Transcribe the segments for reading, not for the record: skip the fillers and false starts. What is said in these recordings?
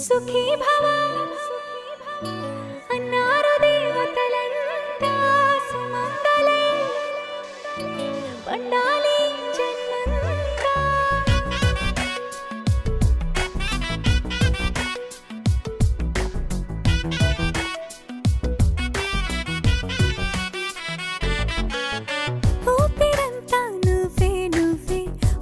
సుఖీ భవ అన్నారు దేవతలంతా సుమంగళై పండాలి జన్మంతా. ఊపిరంతా నువ్వే నువ్వే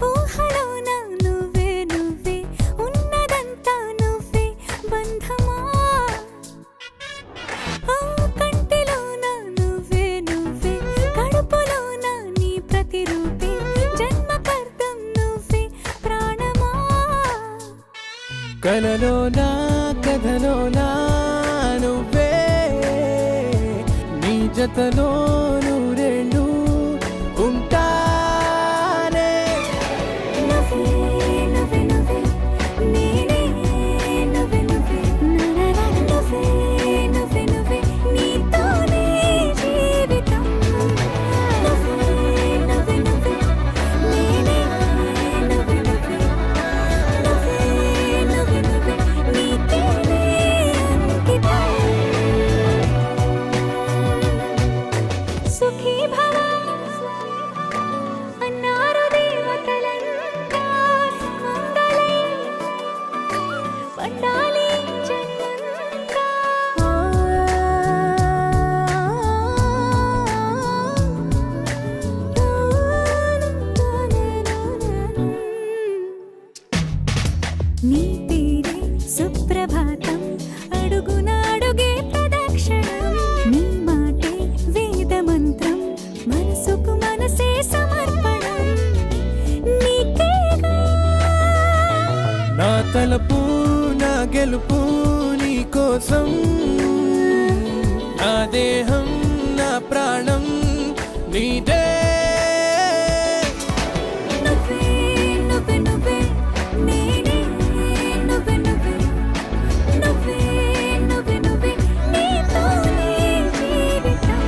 ఊహలోన నువ్వే నువ్వే ఉన్నదంతా నువ్వే బంధమా. కంటిలోన నువ్వే నువ్వే కడుపులోన నీ ప్రతిరూపే జన్మకర్తం నువ్వే ప్రాణమా. కలలోనా కథలోనా నువ్వే నీ జతలో నూరేళ్ళు ఉంటానే. నువ్వే నువ్వే నువ్వే నేనే నువ్వే నువ్వే నువ్వే నువ్వే నువ్వే నీతోనే జీవితం. నువ్వే నువ్వే నువ్వే నేనే నువ్వే నువ్వే నువ్వే నువ్వే నువ్వే నీకేనే అంకితం. సుఖీ భవ అన్నారు దేవతలంతా సుమంగళై పండాలి జన్మంతా. నీ పేరే సుప్రభాతం అడుగున అడుగే ప్రదక్షిణం. నీ మాటే వేదమంత్రం మనసుకు మనసే సమర్పణం. నీకేగా నా తలపు నా గెలుపు నీ కోసం, నా దేహం నా ప్రాణం నీదే. నువ్వే నువ్వే నువ్వే నేనే నువ్వే నువ్వే నువ్వే నువ్వే నువ్వే నీతోనే జీవితం.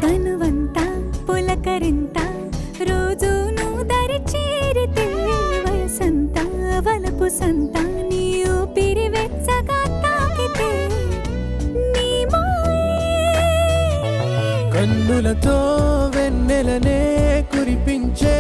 తనువంతా పులకరింత రోజు నువ్వు దరి చేరితే వయసంతా వలపు సంతా నీ ఊపిరి వెచ్చగా తాకితే నీ మాయే కన్నులతో వెన్నెలనే కురిపించే